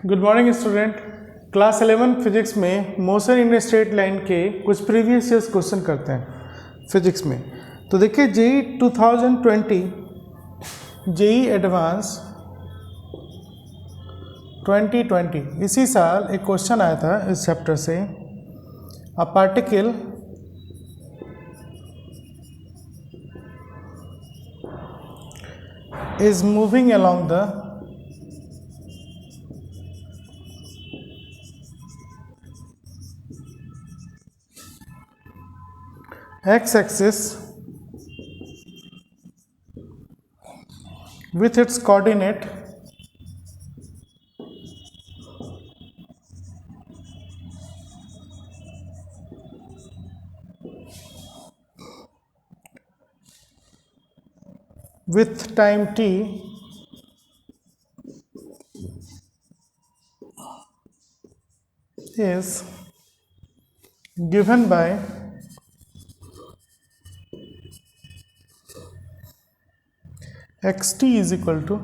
Good morning student. Class 11 physics में motion in straight line के कुछ प्रीवियस ईयर्स क्वेश्चन करते हैं फिजिक्स में। तो देखिए जेई 2020 जेई एडवांस 2020 इसी साल एक क्वेश्चन आया था इस चैप्टर से। A particle is moving along the x-axis with its coordinate with time t is given by xt is equal to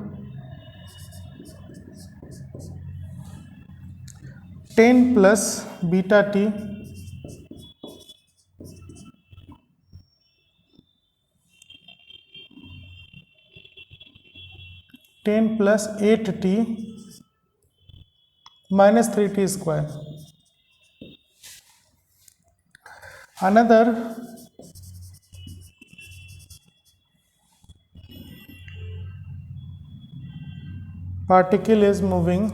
10 plus beta t ten plus 8t minus 3t square. Another particle is moving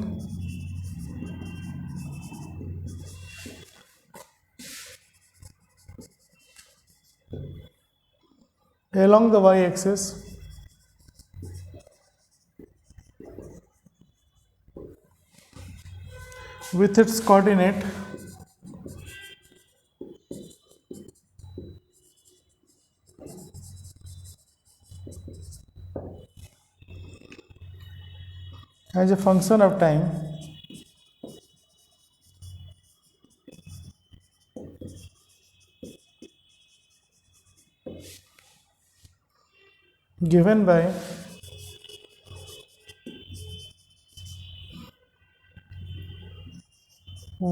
along the y-axis with its coordinate as a function of time given by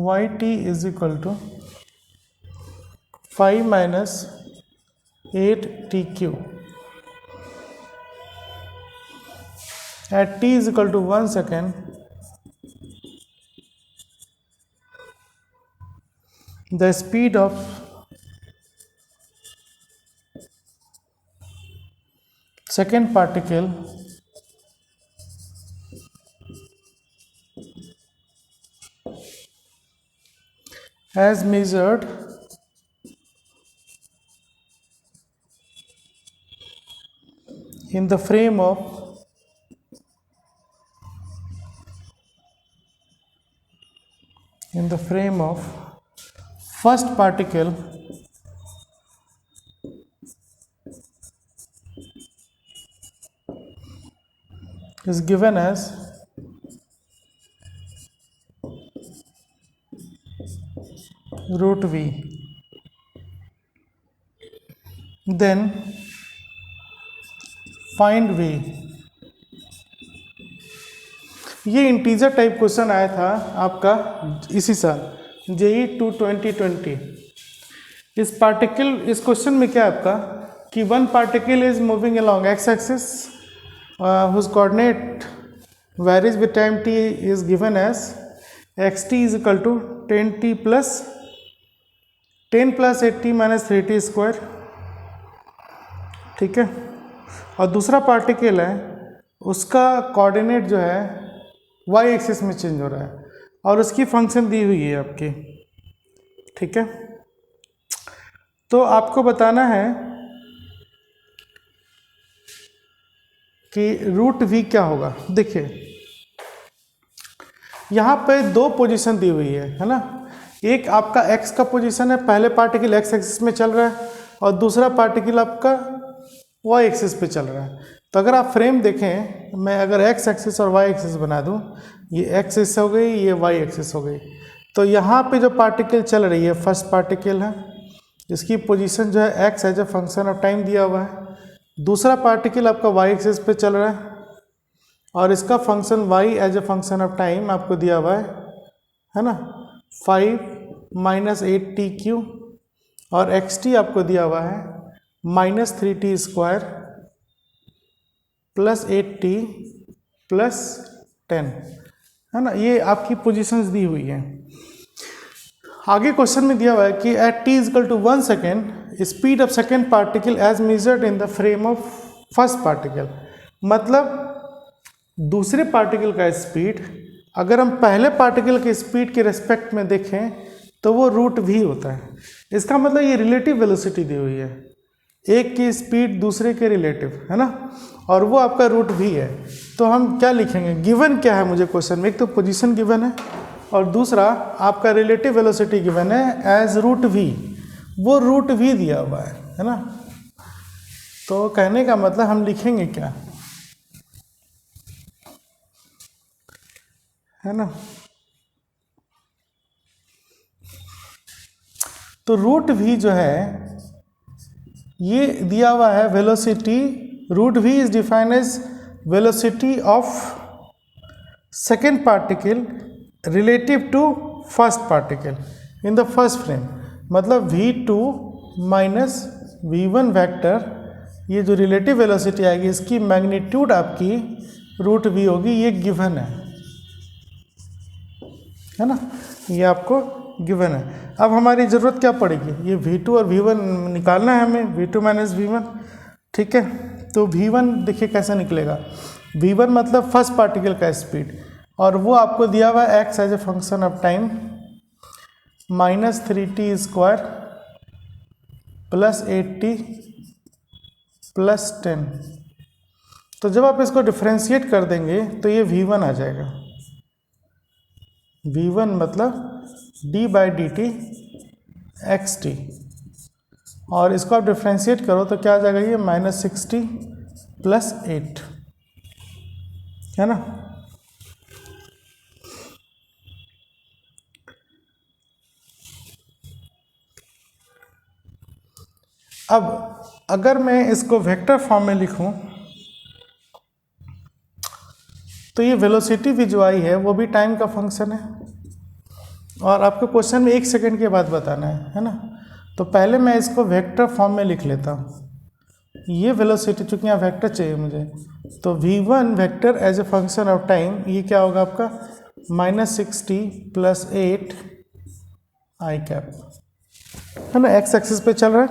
yt is equal to 5 minus 8tq at t is equal to 1 second. The speed of second particle as measured in the frame of first particle is given as root v. Then find v. ये integer type question आया था आपका इसी साल JEE 2020। इस question में क्या है आपका कि one particle is moving along x axis whose coordinate varies with time t is given as xt is equal to 10 plus 8t minus 3t square। ठीक है। और दूसरा पार्टिकल है उसका कोऑर्डिनेट जो है y एक्सिस में चेंज हो रहा है और उसकी फंक्शन दी हुई है आपकी। ठीक है। तो आपको बताना है कि रूट v क्या होगा। देखिए यहाँ पे दो पोजीशन दी हुई है ना। एक आपका x का पोजीशन है, पहले पार्टिकल x एक्सिस में चल रहा है और दूसरा पार्टिकल आपका y एक्सिस पे चल रहा है। तो अगर आप फ्रेम देखें, मैं अगर x एक्सिस और y एक्सिस बना दूं, ये x एक्सिस हो गई, ये y एक्सिस हो गई। तो यहाँ पे जो पार्टिकल चल रही है फर्स्ट पार्टिकल है, इसकी पोजीशन जो है x as a function of time दिया हुआ है। दूसरा पार्टिकल आपका y एक्सिस पे चल रहा है और इसका function y as a function of time आपको दिया हुआ है ना, 5 माइनस 8t³ और xt आपको दिया हुआ है -3t² प्लस 8t प्लस 10, है ना। ये आपकी पोजीशंस दी हुई हैं। आगे क्वेश्चन में दिया हुआ है कि at t = 1 second speed of second particle as measured in the frame of first particle. मतलब दूसरे पार्टिकल का स्पीड अगर हम पहले पार्टिकल के स्पीड के रेस्पेक्ट में देखें तो वो √v होता है। इसका मतलब ये रिलेटिव वेलोसिटी दी हुई है, एक की स्पीड दूसरे के रिलेटिव, है ना, और वो आपका √v है। तो हम क्या लिखेंगे, गिवन क्या है मुझे क्वेश्चन में, एक तो पोजीशन गिवन है और दूसरा आपका रिलेटिव वेलोसिटी गिवन है एज √v, वो √v दिया हुआ है ना। तो कहने का मतलब हम लिखेंगे क्या, है ना। तो √v जो है ये दिया हुआ है velocity, √v is defined as velocity of second particle relative to first particle in the first frame. मतलब v2 माइनस v1 वेक्टर, ये जो रिलेटिव वेलोसिटी आएगी इसकी मैग्नीट्यूड आपकी √v होगी, ये गिवन है ना, ये आपको गिवन है। अब हमारी ज़रूरत क्या पड़ेगी, ये v2 और v1 निकालना है हमें, v2 माइनस v1, ठीक है। तो v1 देखिए कैसे निकलेगा, v1 मतलब फर्स्ट पार्टिकल का स्पीड, और वो आपको दिया हुआ है x as a function of time -3t² plus 8t plus 10। तो जब आप इसको डिफ्रेंशिएट कर देंगे तो ये v1 आ जाएगा, v1 मतलब d/dt xt, और इसको आप डिफ्रेंशिएट करो तो क्या आ जाएगा, ये -60 प्लस 8, है ना। अब अगर मैं इसको वेक्टर फॉर्म में लिखूं तो ये वेलोसिटी भी जो आई है वो भी टाइम का फंक्शन है, और आपको क्वेश्चन में 1 सेकेंड के बाद बताना है ना। तो पहले मैं इसको वेक्टर फॉर्म में लिख लेता हूँ, ये वेलोसिटी, चूँकि यहाँ वेक्टर चाहिए मुझे, तो v1 vector as a function of time ये क्या होगा आपका -60 प्लस 8 i कैप, है ना, x एक्सिस पे चल रहा है।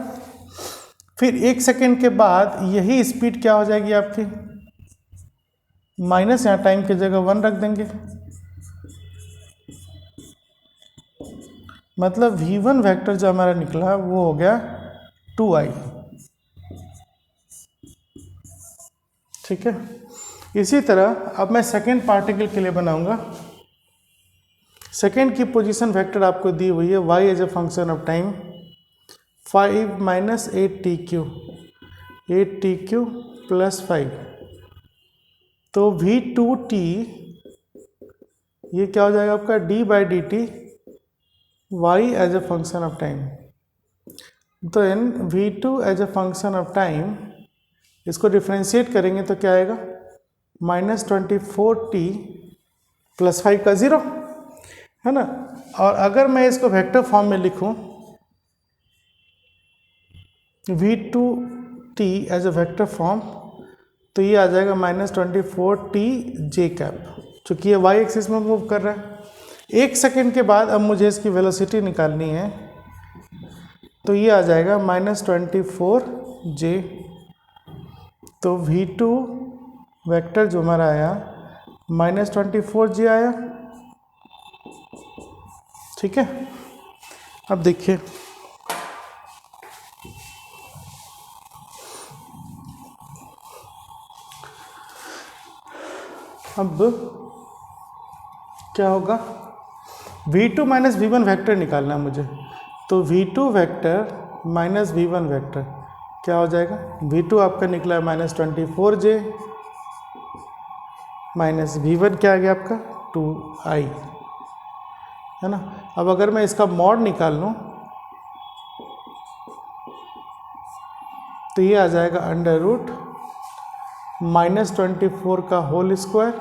फिर 1 सेकेंड के बाद यही स्पीड क्या हो जाएगी आपकी, माइनस यहाँ टाइम की जगह 1 रख देंगे, मतलब v1 वेक्टर जो हमारा निकला वो हो गया 2i, ठीक है। इसी तरह अब मैं सेकेंड पार्टिकल के लिए बनाऊंगा। सेकेंड की पोजीशन वेक्टर आपको दी हुई है y as a function of time 5 minus 8t³ plus 5। तो v2t ये क्या हो जाएगा आपका d/dt y as a function of time. तो इन v2 as a function of time इसको डिफ्रेंशिएट करेंगे तो क्या आएगा, -24t प्लस 5 का 0, है ना। और अगर मैं इसको वेक्टर फॉर्म में लिखूं v2t as a vector form, तो ये आ जाएगा -24t j कैप, चूँकि ये y एक्सिस में मूव कर रहा है। 1 सेकेंड के बाद अब मुझे इसकी वेलोसिटी निकालनी है, तो ये आ जाएगा -24j। तो v2 वेक्टर जो हमारा आया -24j आया, ठीक है। अब देखिए, अब क्या होगा, v2 माइनस v1 वेक्टर निकालना है मुझे, तो v2 vector minus v1 vector क्या हो जाएगा, v2 आपका निकला है -24j माइनस v1 क्या आ गया आपका 2i, है ना। अब अगर मैं इसका मॉड निकाल लूँ तो ये आ जाएगा √, -24 का होल स्क्वायर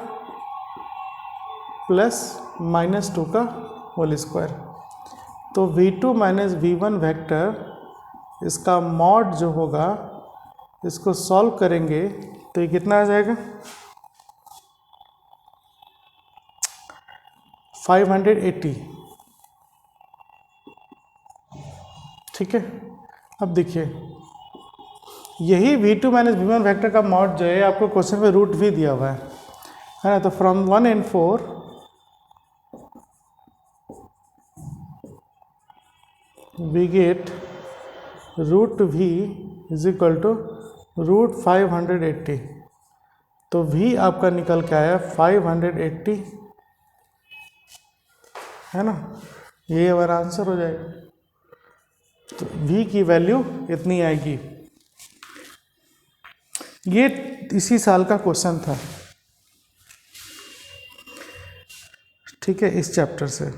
प्लस -2 का होल स्क्वायर। तो v2 माइनस v1 वेक्टर इसका मॉड जो होगा, इसको सॉल्व करेंगे तो ये कितना आ जाएगा 580। ठीक है, अब देखिए यही v2 माइनस v1 वेक्टर का मॉड जो है आपको क्वेश्चन में रूट भी दिया हुआ है ना। तो from 1 and 4 we get root v is equal to root 580। तो v आपका निकल के आया 580, है ना, ये हमारा आंसर हो जाएगा। तो v की वैल्यू इतनी आएगी। ये इसी साल का क्वेश्चन था, ठीक है, इस चैप्टर से।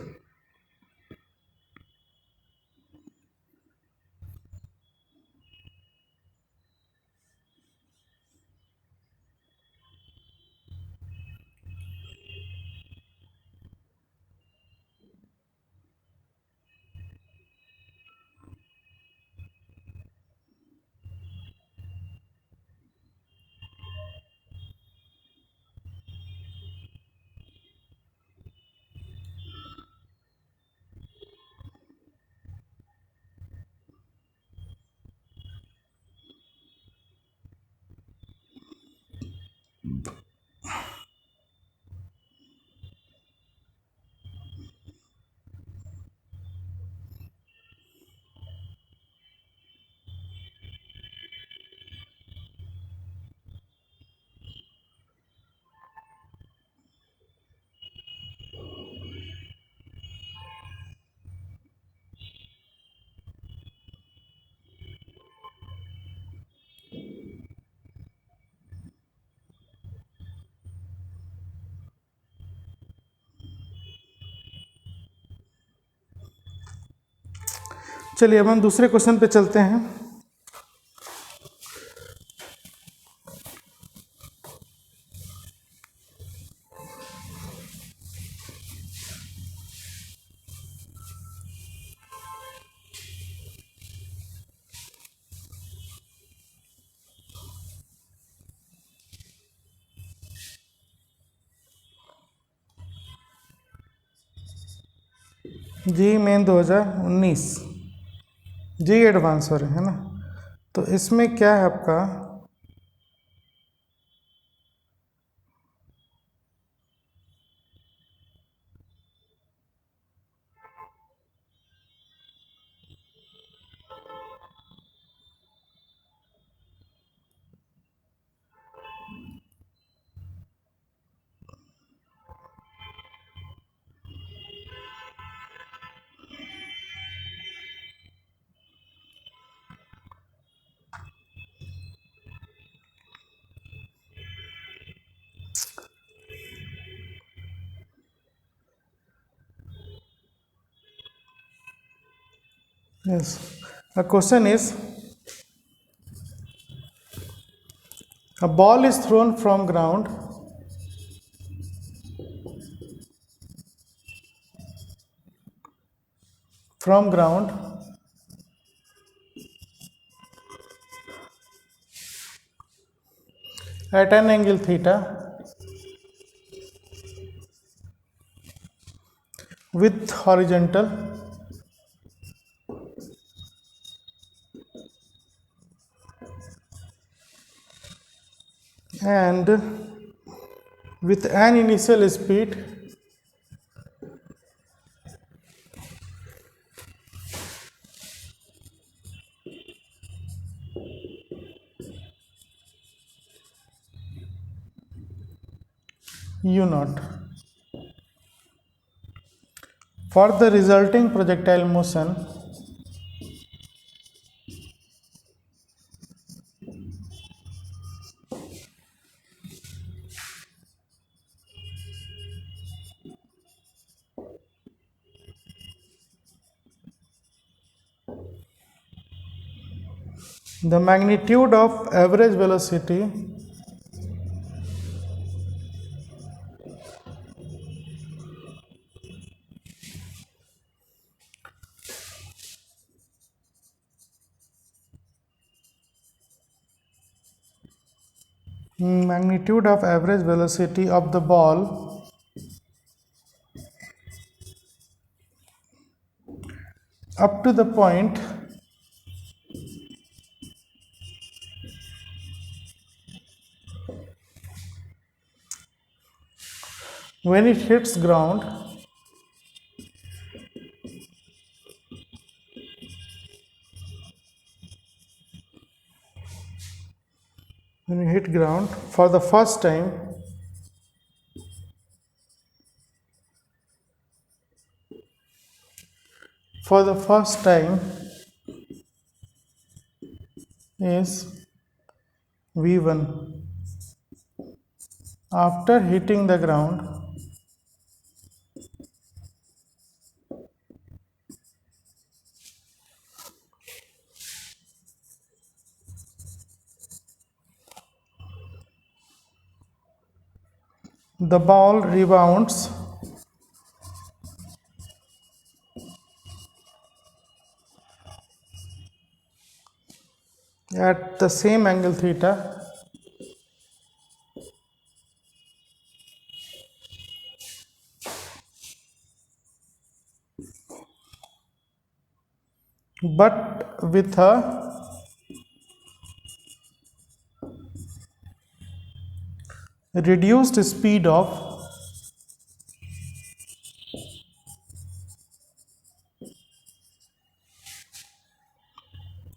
चलिए अब हम दूसरे क्वेश्चन पे चलते हैं। जी मेन 2019 जी एडवांस हो रहे है ना। तो इसमें क्या है आपका, yes, the question is a ball is thrown from ground at an angle theta with horizontal and with an initial speed u naught. For the resulting projectile motion, the magnitude of average velocity magnitude of average velocity of the ball up to the point when it hits ground for the first time is v1. After hitting the ground, the ball rebounds at the same angle theta but with a reduced speed of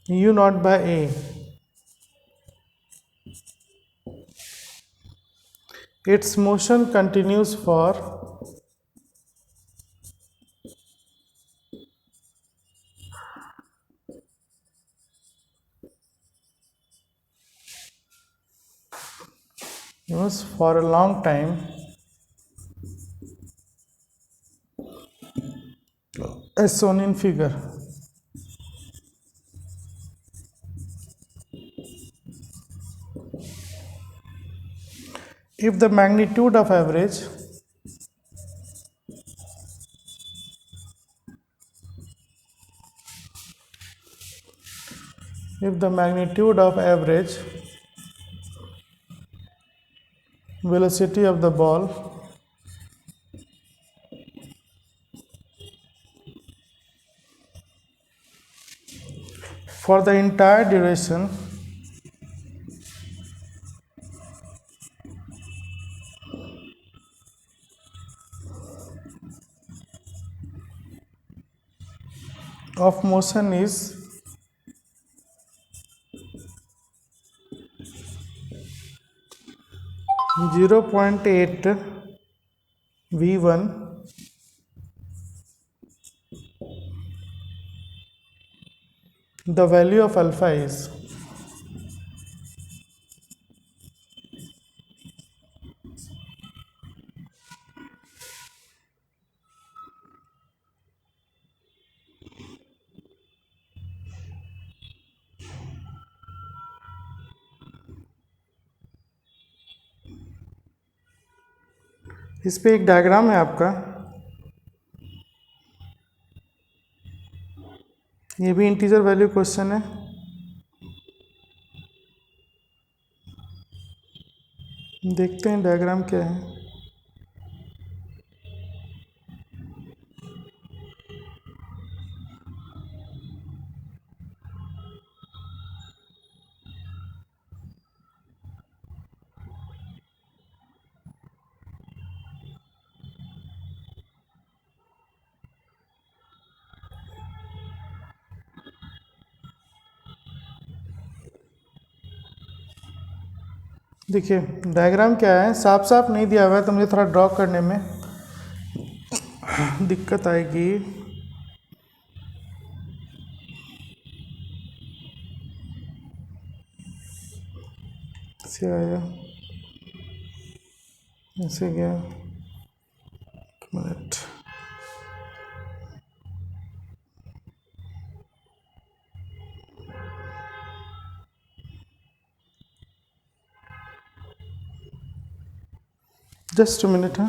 u naught by a. Its motion continues for a long time as shown in figure. If the magnitude of average velocity of the ball for the entire duration of motion is 0.8 v1, the value of alpha is इस पे एक diagram है आपका, ये भी integer value question है। देखते हैं डायग्राम क्या है। देखिए डायग्राम क्या है, साफ साफ नहीं दिया हुआ है तो मुझे थोड़ा ड्रॉ करने में दिक्कत आएगी। ऐसे आया, ऐसे गया, मिनट, जस्ट मिनट है।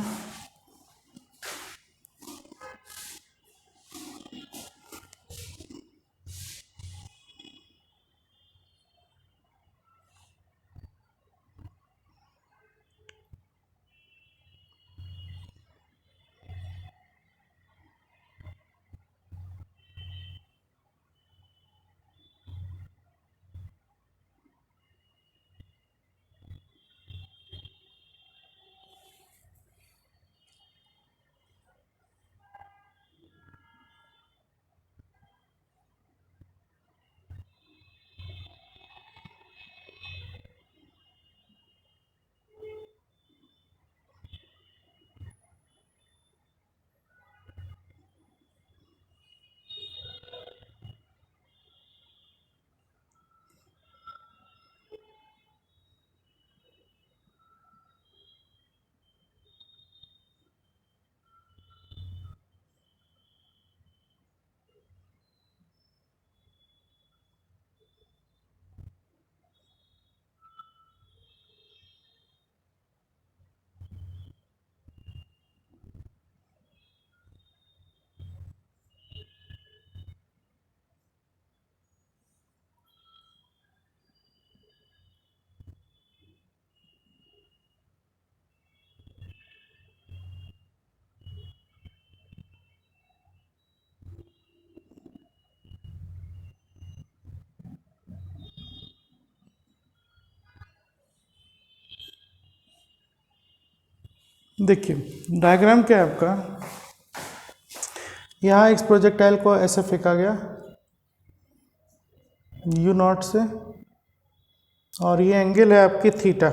देखिए डायग्राम क्या है आपका, यहाँ एक प्रोजेक्टाइल को ऐसे फेंका गया यू नॉट से, और ये एंगल है आपकी थीटा।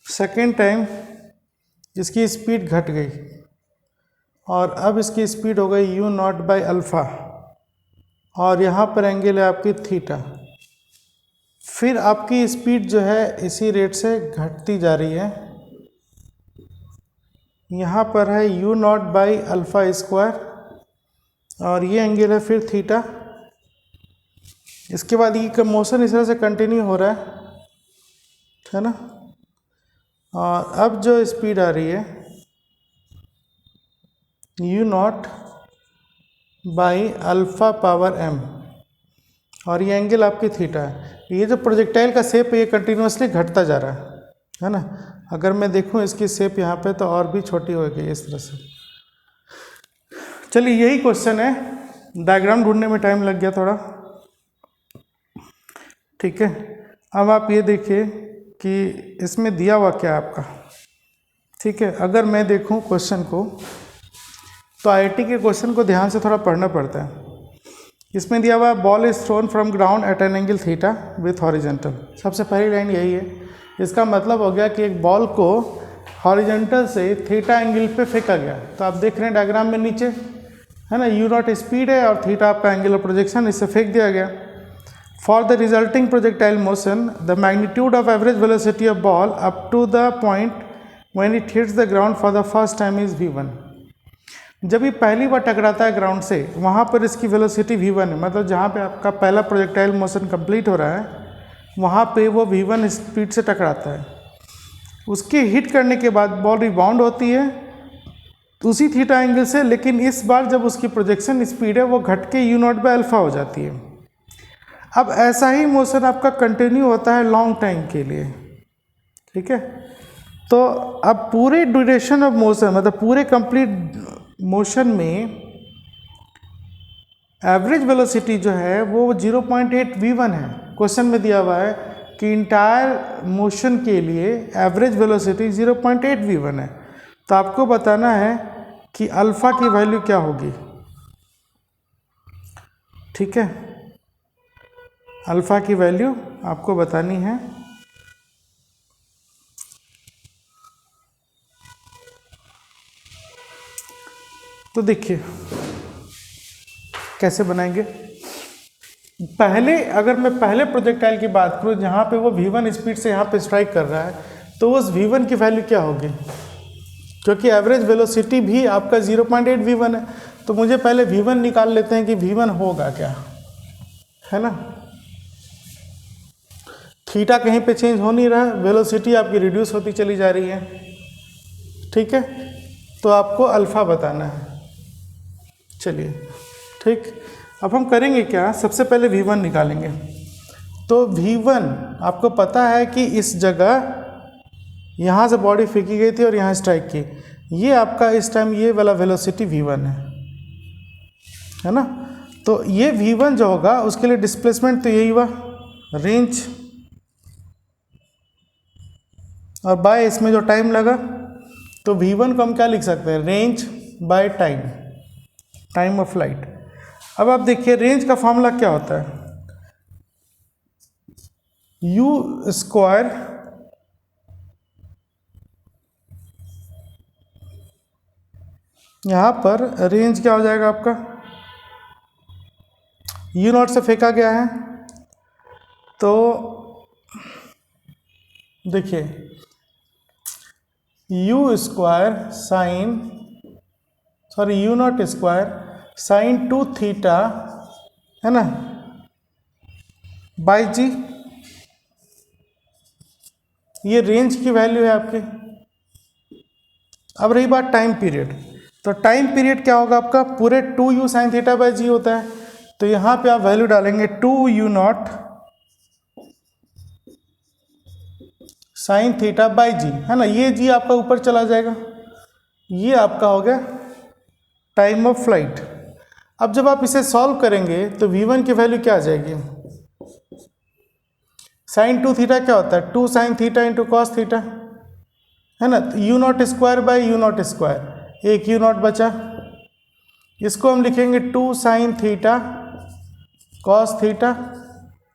सेकेंड टाइम इसकी स्पीड घट गई और अब इसकी स्पीड हो गई यू नॉट बाई अल्फ़ा, और यहाँ पर एंगल है आपकी थीटा। फिर आपकी स्पीड जो है इसी रेट से घटती जा रही है, यहाँ पर है u not by alpha square, और ये एंगल है फिर थीटा। इसके बाद ये मोशन इस तरह से कंटिन्यू हो रहा है ना। और अब जो स्पीड आ रही है u not by alpha power m, और ये एंगल आपकी थीटा है। ये जो प्रोजेक्टाइल का शेप है ये कंटिन्यूसली घटता जा रहा है ना। अगर मैं देखूं इसकी शेप यहाँ पे तो और भी छोटी हो गई इस तरह से। चलिए यही क्वेश्चन है, डायग्राम ढूंढने में टाइम लग गया थोड़ा, ठीक है। अब आप ये देखिए कि इसमें दिया हुआ क्या है आपका, ठीक है। अगर मैं देखूं क्वेश्चन को तो आईआईटी के क्वेश्चन को ध्यान से थोड़ा पढ़ना पड़ता है। इसमें दिया हुआ है ball is throne from ground eight an angle theta with horizontal. सबसे पहली लाइन यही है। इसका मतलब हो गया कि एक बॉल को हॉरिजेंटल से थीटा एंगल पे फेंका गया। तो आप देख रहे हैं डायग्राम में नीचे है ना, यू नॉट स्पीड है और थीटा आपका एंगल ऑफ प्रोजेक्शन, इससे फेंक दिया गया। For the resulting projectile motion the magnitude of average velocity of ball up to the point when it hits the ground for the first time is v1। जब ये पहली बार टकराता है ग्राउंड से, वहाँ पर इसकी वेलोसिटी v1 है, मतलब जहाँ पे आपका पहला प्रोजेक्टाइल मोशन कंप्लीट हो रहा है वहाँ पे वो v1 स्पीड से टकराता है। उसके हिट करने के बाद बॉल रिबाउंड होती है उसी थीटा एंगल से, लेकिन इस बार जब उसकी प्रोजेक्शन स्पीड है वो घट के यू नॉट बाई अल्फ़ा हो जाती है। अब ऐसा ही मोशन आपका कंटिन्यू होता है लॉन्ग टाइम के लिए, ठीक है। तो अब पूरे ड्यूरेशन ऑफ मोशन, मतलब पूरे कंप्लीट मोशन में एवरेज वेलोसिटी जो है वो 0.8 v1 है। क्वेश्चन में दिया हुआ है कि इंटायर मोशन के लिए एवरेज वेलोसिटी 0.8 v1 है। तो आपको बताना है कि अल्फ़ा की वैल्यू क्या होगी, ठीक है। अल्फ़ा की वैल्यू आपको बतानी है। तो देखिए कैसे बनाएंगे। पहले अगर मैं पहले प्रोजेक्टाइल की बात करूँ जहाँ पे वो v1 स्पीड से यहाँ पे स्ट्राइक कर रहा है, तो उस v1 की वैल्यू क्या होगी, क्योंकि एवरेज वेलोसिटी भी आपका 0.8 v1 है। तो मुझे पहले v1 निकाल लेते हैं कि v1 होगा क्या, है ना। थीटा कहीं पे चेंज हो नहीं रहा है, वेलोसिटी आपकी रिड्यूस होती चली जा रही है, ठीक है। तो आपको अल्फ़ा बताना है। चलिए ठीक, अब हम करेंगे क्या, सबसे पहले v1 निकालेंगे। तो v1 आपको पता है कि इस जगह यहाँ से बॉडी फेंकी गई थी और यहाँ स्ट्राइक की, ये आपका इस टाइम ये वाला वेलोसिटी v1 है ना। तो ये v1 जो होगा उसके लिए डिस्प्लेसमेंट तो यही हुआ रेंज, और बाय इसमें जो टाइम लगा, तो v1 को हम क्या लिख सकते हैं, range by time, time of flight. अब आप देखिए रेंज का फॉर्मूला क्या होता है, u स्क्वायर यहाँ पर रेंज क्या हो जाएगा आपका, u नॉट से फेंका गया है। तो देखिए u square sine, sorry u not square sine 2 theta है ना बाई जी, ये रेंज की वैल्यू है आपकी। अब रही बात टाइम पीरियड, तो टाइम पीरियड क्या होगा आपका, पूरे 2u साइन थीटा बाई जी होता है। तो यहाँ पे आप वैल्यू डालेंगे 2u naught sine theta by g, है ना। ये जी आपका ऊपर चला जाएगा, ये आपका हो गया टाइम ऑफ फ्लाइट। अब जब आप इसे सॉल्व करेंगे तो v1 की वैल्यू क्या आ जाएगी, साइन 2 थीटा क्या होता है, 2 sine theta into cos theta, है ना, you naught square by you naught square, एक यू नॉट बचा, इसको हम लिखेंगे 2 साइन थीटा कॉस थीटा,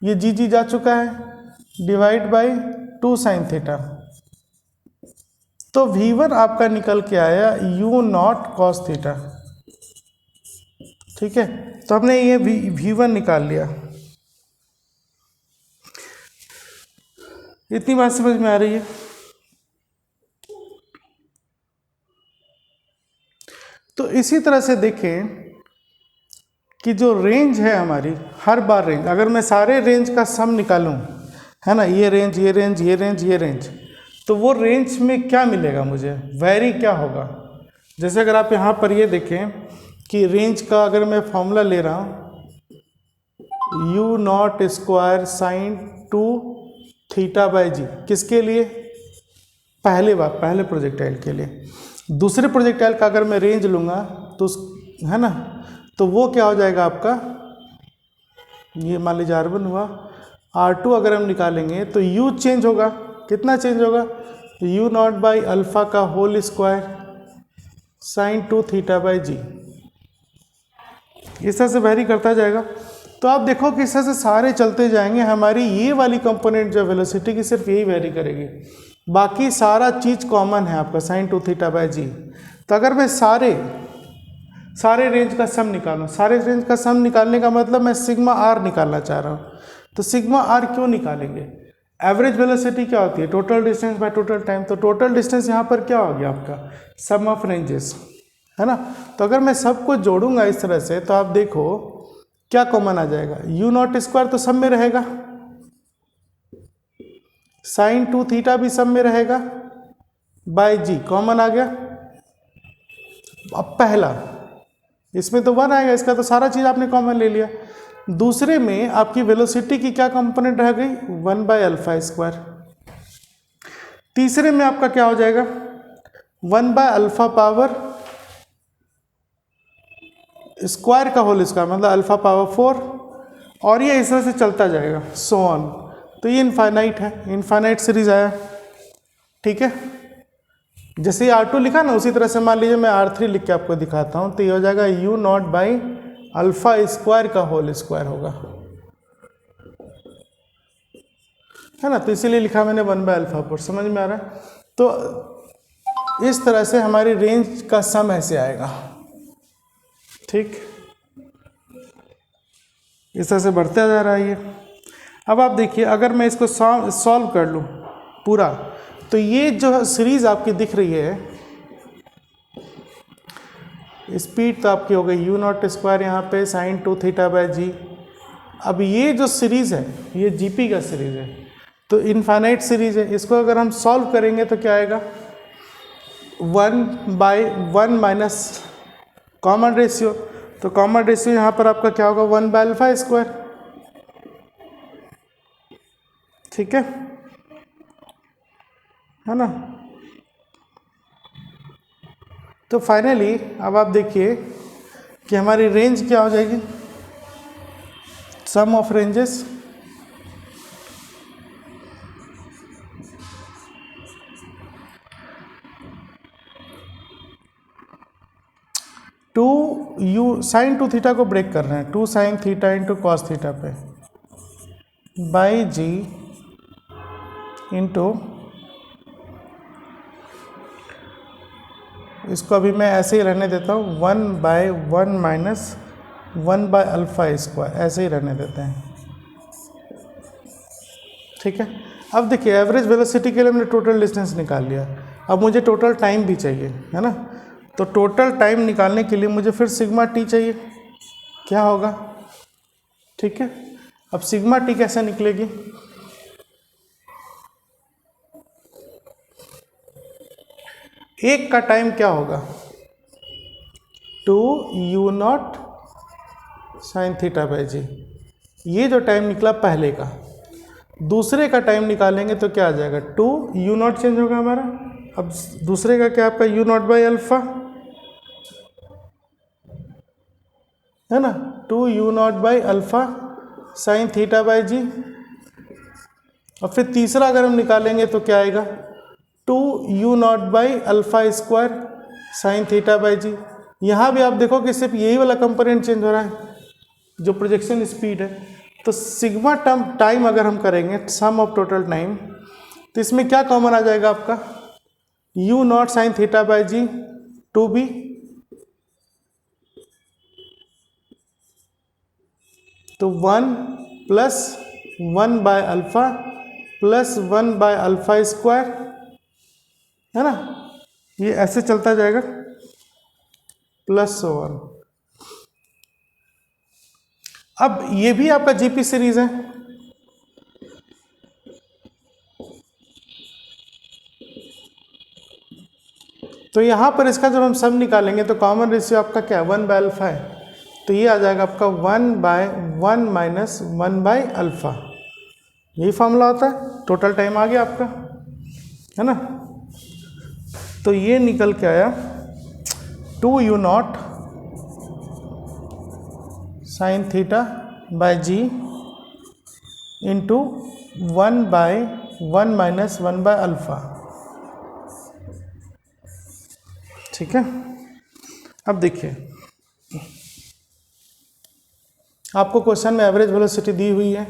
ये जी जी जा चुका है, डिवाइड बाई 2 साइन थीटा। तो V1 आपका निकल के आया यू नॉट कॉस थीटा। ठीक है, तो हमने ये V1 निकाल लिया। इतनी बात समझ में आ रही है? तो इसी तरह से देखें कि जो रेंज है हमारी, हर बार रेंज, अगर मैं सारे रेंज का सम निकालूं, है ना, ये रेंज ये रेंज ये रेंज ये रेंज, तो वो रेंज में क्या मिलेगा मुझे, वेरी क्या होगा। जैसे अगर आप यहाँ पर ये देखें कि रेंज का अगर मैं फॉर्मूला ले रहा हूँ u naught square sine 2 theta by g, किसके लिए, पहले प्रोजेक्टाइल के लिए। दूसरे प्रोजेक्टाइल का अगर मैं रेंज लूँगा तो है ना, तो वो क्या हो जाएगा आपका, ये मान लीजिए R1 हुआ, R2 अगर हम निकालेंगे तो U चेंज होगा, कितना चेंज होगा, यू नॉट बाई अल्फ़ा का whole square sine 2 theta by g, इस तरह से वेरी करता जाएगा। तो आप देखो कि इस तरह से सारे चलते जाएंगे, हमारी ये वाली कंपोनेंट जो वेलोसिटी की सिर्फ यही वेरी करेगी, बाकी सारा चीज़ कॉमन है आपका साइन 2 थीटा बाई जी। तो अगर मैं सारे रेंज का सम निकालूं, सारे रेंज का सम निकालने का मतलब मैं सिग्मा आर निकालना चाह रहा हूँ। तो सिग्मा आर क्यों निकालेंगे, एवरेज वेलोसिटी क्या होती है, total distance by total time. तो टोटल डिस्टेंस यहाँ पर क्या हो गया आपका, सम ऑफ रेंजेस, है ना। तो अगर मैं सबको जोड़ूंगा इस तरह से तो आप देखो क्या कॉमन आ जाएगा, यू नॉट स्क्वायर तो सब में रहेगा, साइन 2 थीटा भी सब में रहेगा, बाय जी कॉमन आ गया। अब पहला इसमें तो 1 आएगा, इसका तो सारा चीज़ आपने कॉमन ले लिया। दूसरे में आपकी वेलोसिटी की क्या कंपोनेंट रह गई, 1 बाय अल्फा स्क्वायर। तीसरे में आपका क्या हो जाएगा, 1 बाय अल्फा पावर स्क्वायर का होल स्क्वायर, मतलब अल्फा पावर 4, और ये इस तरह से चलता जाएगा सो ऑन। तो ये इनफाइनाइट है, इनफाइनाइट सीरीज आया। ठीक है, जैसे R2 लिखा ना, उसी तरह से मान लीजिए मैं R3 लिख के आपको दिखाता हूँ, तो ये हो जाएगा you not by alpha square का होल स्क्वायर होगा, है ना। तो इसीलिए लिखा मैंने 1 बाय अल्फा पर, समझ में आ रहा है। तो इस तरह से हमारी रेंज का सम ऐसे आएगा। ठीक, इस तरह से बढ़ता जा रहा है ये। अब आप देखिए, अगर मैं इसको सॉल्व कर लूँ पूरा, तो ये जो सीरीज आपकी दिख रही है, स्पीड तो आपकी हो गई यू नॉट स्क्वायर यहाँ पे साइन 2 थीटा बाय जी। अब ये जो सीरीज है ये जीपी का सीरीज है, तो इनफाइनाइट सीरीज है। इसको अगर हम सॉल्व करेंगे तो क्या आएगा, 1 बाय 1 माइनस कॉमन रेशियो, तो कॉमन रेशियो यहाँ पर आपका क्या होगा, 1 बाय अल्फा स्क्वायर। ठीक है ना। तो फाइनली अब आप देखिए कि हमारी रेंज क्या हो जाएगी, sum of ranges two u sine 2 theta को ब्रेक कर रहे हैं, 2 sine theta into cos theta पे बाई जी इंटू, इसको अभी मैं ऐसे ही रहने देता हूँ, 1 by 1 minus 1 by alpha square, ऐसे ही रहने देते हैं। ठीक है, अब देखिए एवरेज वेलोसिटी के लिए हमने टोटल डिस्टेंस निकाल लिया, अब मुझे टोटल टाइम भी चाहिए, है ना। तो टोटल टाइम निकालने के लिए मुझे फिर सिग्मा टी चाहिए, क्या होगा। ठीक है, अब सिग्मा टी कैसे निकलेगी, एक का टाइम क्या होगा, 2 u nought sine theta by g, ये जो टाइम निकला पहले का। दूसरे का टाइम निकालेंगे तो क्या आ जाएगा, 2 यू नॉट चेंज होगा हमारा, अब दूसरे का क्या आपका यू नॉट बाई अल्फा, है ना, 2 u not by alpha sine theta by g. और फिर तीसरा अगर हम निकालेंगे तो क्या आएगा, 2u0/α² साइन थीटा बाई जी। यहाँ भी आप देखो कि सिर्फ यही वाला कंपोनेंट चेंज हो रहा है जो प्रोजेक्शन स्पीड है। तो सिग्मा टर्म टाइम अगर हम करेंगे सम ऑफ टोटल टाइम, तो इसमें क्या कॉमन आ जाएगा आपका, u0 sign theta by ji 2b तो 1 प्लस 1/α प्लस 1/α², है ना, ये ऐसे चलता जाएगा प्लस 1। अब ये भी आपका जीपी सीरीज है, तो यहां पर इसका जब हम सम निकालेंगे तो कॉमन रेशियो आपका क्या है, 1/α है, तो ये आ जाएगा आपका 1/1 माइनस 1/α। यही फॉर्मूला होता है, टोटल टाइम आ गया आपका, है ना। तो ये निकल के आया 2u0 sine theta by g into 1/1 minus 1/α। ठीक है। अब देखिए आपको क्वेश्चन में एवरेज वेलोसिटी दी हुई है,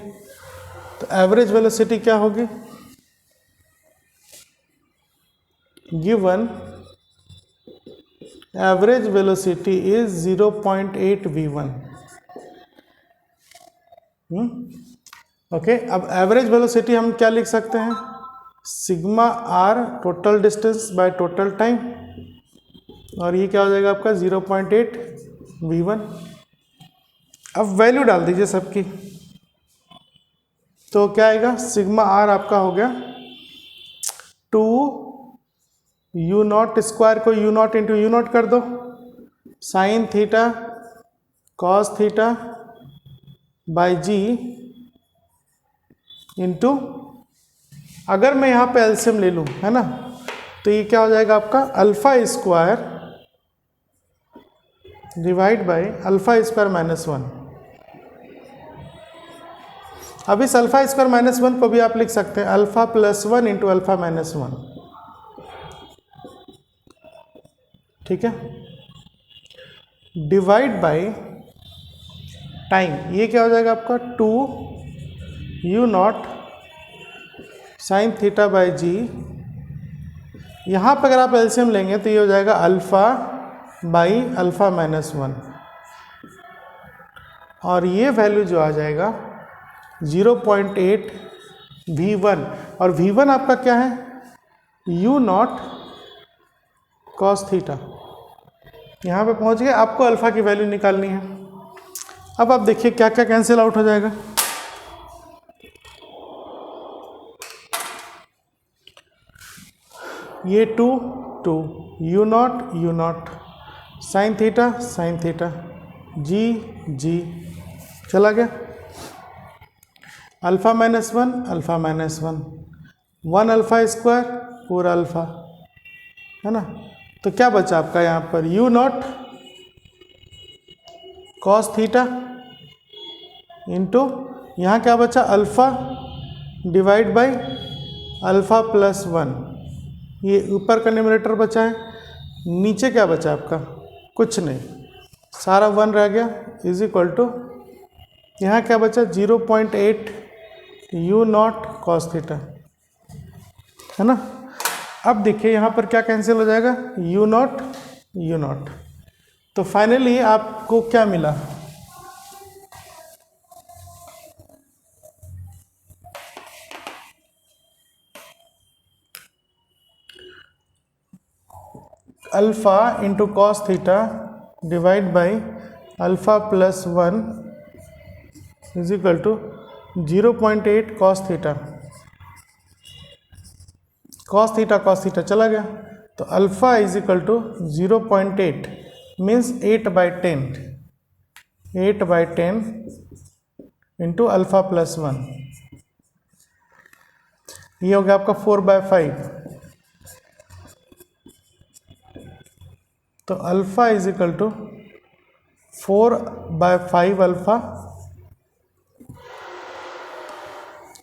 तो एवरेज वेलोसिटी क्या होगी, given average velocity is 0.8 v1। Okay, अब एवरेज वेलोसिटी हम क्या लिख सकते हैं, sigma r total distance by total time, और ये क्या हो जाएगा आपका 0.8 v1। अब वैल्यू डाल दीजिए सबकी, तो क्या आएगा, सिग्मा आर आपका हो गया 2u0 स्क्वायर को u0 इंटू u0 कर दो, sine theta cos theta by g into, अगर मैं यहाँ पे एलसीएम ले लूँ, है ना, तो ये क्या हो जाएगा आपका alpha square divide by alpha square minus 1। अब इस अल्फा स्क्वायर माइनस 1 को भी आप लिख सकते हैं alpha plus 1 into alpha minus 1। ठीक है, डिवाइड बाई टाइम, ये क्या हो जाएगा आपका 2u0 साइन थीटा बाई जी, यहाँ पर अगर आप एलसीएम लेंगे तो ये हो जाएगा अल्फा बाई अल्फा माइनस 1, और ये वैल्यू जो आ जाएगा 0.8 v1, और v1 आपका क्या है, u0 cos थीटा। यहाँ पे पहुँच गए, आपको अल्फा की वैल्यू निकालनी है। अब आप देखिए क्या क्या कैंसिल आउट हो जाएगा, ये 2 u0 साइन थीटा जी चला गया, alpha minus 1 alpha minus 1 alpha square पूरा अल्फा, है ना। तो क्या बचा आपका यहाँ पर u0 कॉस थीटा इंटू यहाँ क्या बचा alpha divide by alpha plus 1, ये ऊपर का न्यूमरेटर बचा है, नीचे क्या बचा आपका, कुछ नहीं, सारा 1 रह गया, इज इक्वल टू यहाँ क्या बचा 0.8 u0 cos थीटा, है ना। अब देखिए यहाँ पर क्या कैंसिल हो जाएगा, u0। तो फाइनली आपको क्या मिला, alpha into cos theta divide by alpha plus 1 is equal to 0.8 cos theta, cos theta चला गया, तो alpha is equal to 0.8 means 8/10 into alpha plus 1, ये हो गया आपका 4/5। तो alpha is equal to 4/5 alpha,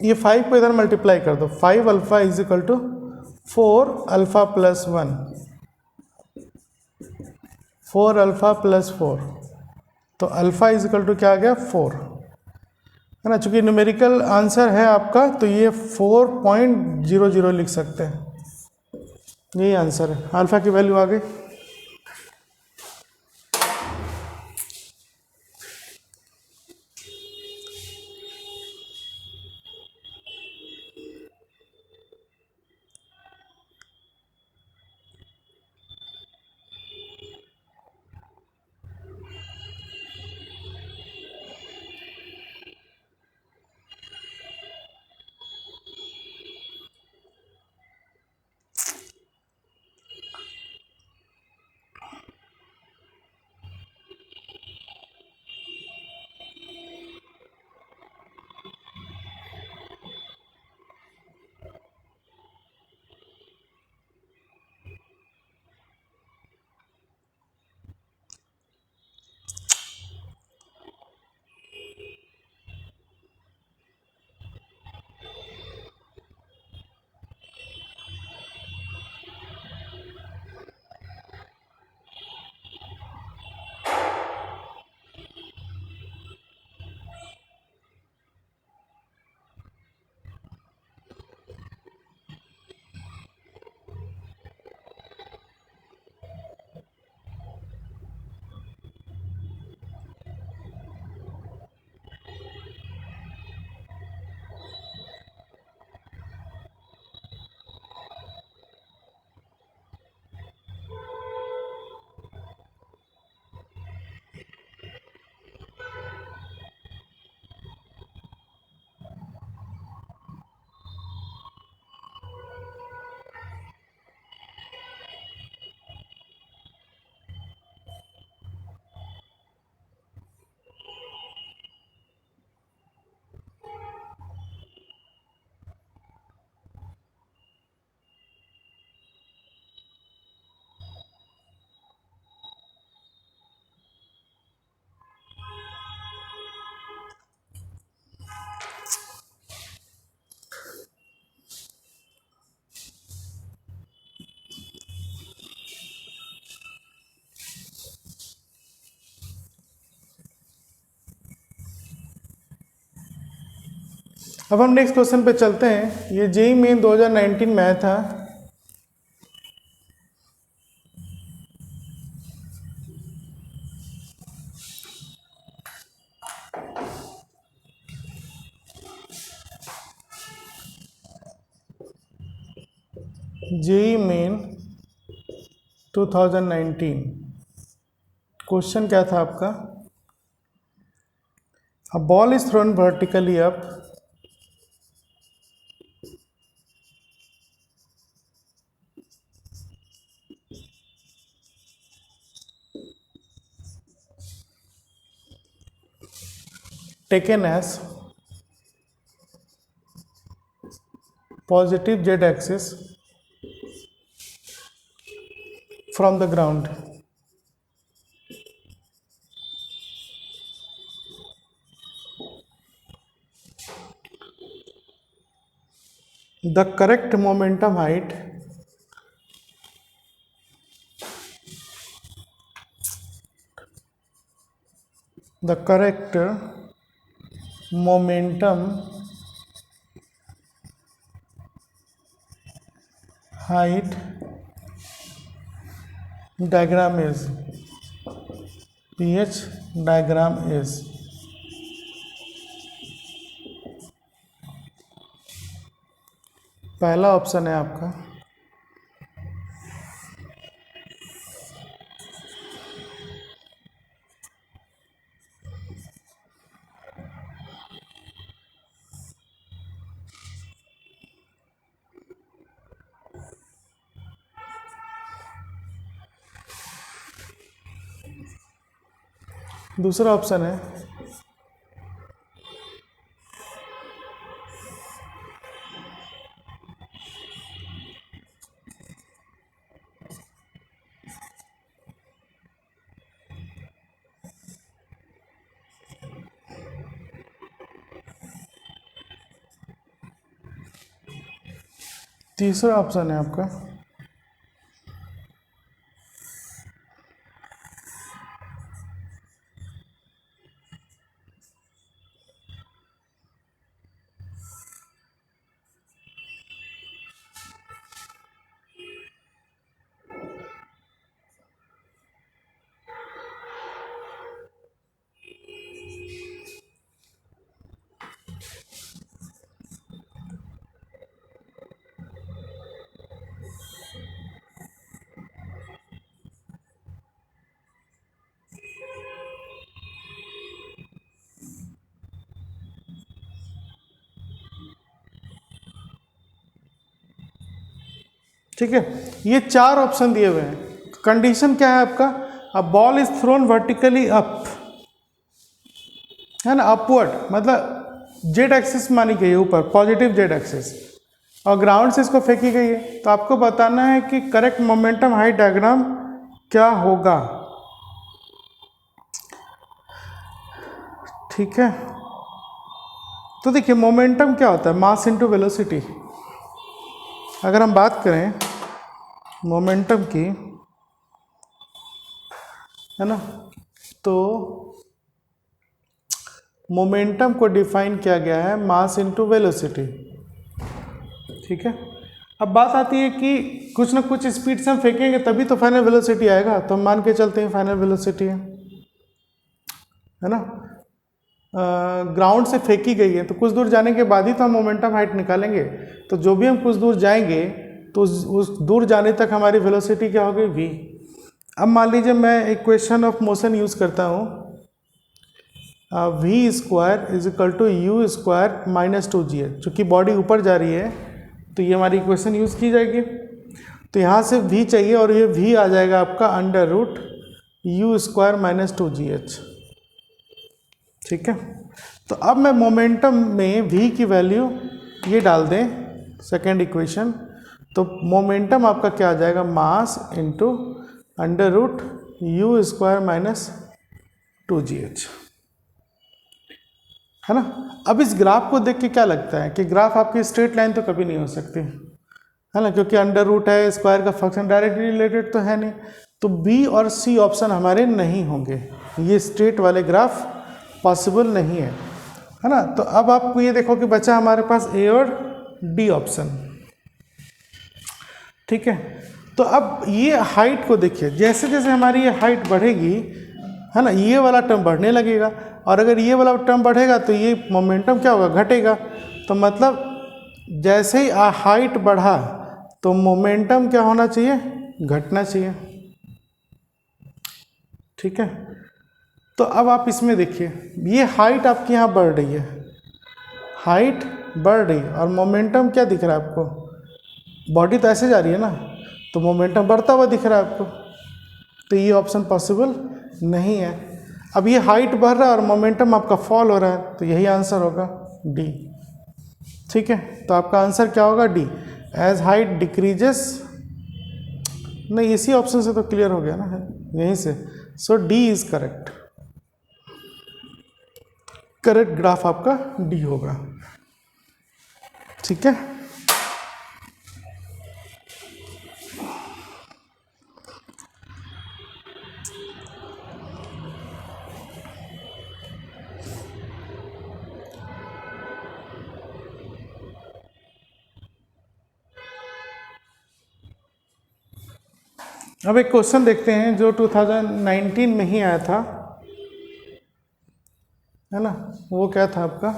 ये 5 को इधर मल्टीप्लाई कर दो, 5 alpha is equal to 4 alpha + 1, 4 alpha + 4, तो अल्फ़ा इज इक्वल टू क्या आ गया 4, है ना। चूंकि न्यूमेरिकल आंसर है आपका तो ये 4.00 लिख सकते हैं, यही आंसर है, अल्फ़ा की वैल्यू आ गई। अब हम नेक्स्ट क्वेश्चन पे चलते हैं। ये जेईई मेन 2019 में आया था। जेईई मेन 2019 क्वेश्चन क्या था आपका? A ball is thrown vertically up taken as positive z axis from the ground. The correct momentum height the correct momentum height diagram is pH diagram is पहला option है आपका दूसरा option है तीसरा option है आपका। ठीक है, ये चार ऑप्शन दिए हुए हैं। कंडीशन क्या है आपका? A ball is thrown vertically up, है ना, अपवर्ड, मतलब जेड एक्सिस मानी गई है ऊपर, पॉजिटिव जेड एक्सिस, और ग्राउंड से इसको फेंकी गई है। तो आपको बताना है कि करेक्ट मोमेंटम हाइट डायग्राम क्या होगा। ठीक है, तो देखिए मोमेंटम क्या होता है? Mass into velocity. अगर हम बात करें मोमेंटम की, है ना, तो मोमेंटम को डिफाइन किया गया है मास इनटू वेलोसिटी। ठीक है, अब बात आती है कि कुछ ना कुछ स्पीड से हम फेंकेंगे तभी तो फाइनल वेलोसिटी आएगा, तो हम मान के चलते हैं फाइनल वेलोसिटी है ना। ग्राउंड से फेंकी गई है तो कुछ दूर जाने के बाद ही तो हम मोमेंटम हाइट निकालेंगे। तो जो भी हम कुछ दूर जाएंगे तो उस दूर जाने तक हमारी वेलोसिटी क्या होगी? v। अब मान लीजिए मैं इक्वेशन ऑफ मोशन यूज़ करता हूँ, v square is equal to u square minus 2gh। चूँकि बॉडी ऊपर जा रही है तो ये हमारी इक्वेशन यूज़ की जाएगी। तो यहाँ से v चाहिए और ये v आ जाएगा आपका under root u square minus 2gh। ठीक है, तो अब मैं मोमेंटम में v की वैल्यू ये डाल दें सेकेंड इक्वेशन, तो मोमेंटम आपका क्या आ जाएगा? Mass into under root u square minus 2gh, है ना। अब इस ग्राफ को देख के क्या लगता है कि ग्राफ आपकी स्ट्रेट लाइन तो कभी नहीं हो सकती, है ना, क्योंकि अंडर रूट है, स्क्वायर का फंक्शन डायरेक्टली रिलेटेड तो है नहीं। तो बी और सी ऑप्शन हमारे नहीं होंगे, ये स्ट्रेट वाले ग्राफ पॉसिबल नहीं है ना। तो अब आपको ये देखो कि बचा हमारे पास ए और डी ऑप्शन। ठीक है, तो अब ये हाइट को देखिए, जैसे जैसे हमारी ये हाइट बढ़ेगी, है ना, ये वाला टर्म बढ़ने लगेगा, और अगर ये वाला टर्म बढ़ेगा तो ये मोमेंटम क्या होगा? घटेगा। तो मतलब जैसे ही हाइट बढ़ा तो मोमेंटम क्या होना चाहिए? घटना चाहिए। ठीक है, तो अब आप इसमें देखिए, ये हाइट आपकी यहाँ बढ़ रही है, हाइट बढ़ रही है, और मोमेंटम क्या दिख रहा है आपको? बॉडी तो ऐसे जा रही है ना, तो मोमेंटम बढ़ता हुआ दिख रहा है आपको। तो ये ऑप्शन पॉसिबल नहीं है। अब ये हाइट बढ़ रहा है और मोमेंटम आपका फॉल हो रहा है, तो यही आंसर होगा डी। ठीक है, तो आपका आंसर क्या होगा? डी। एज हाइट डिक्रीजेस, नहीं इसी ऑप्शन से तो क्लियर हो गया ना, यहीं से। So D is correct, correct graph आपका डी होगा। ठीक है, अब एक क्वेश्चन देखते हैं जो 2019 में ही आया था, है ना। वो क्या था आपका?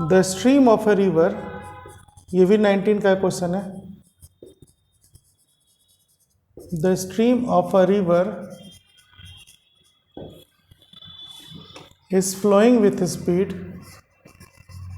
The stream of a river, ये भी 19 का क्वेश्चन है। The stream of a river is flowing with speed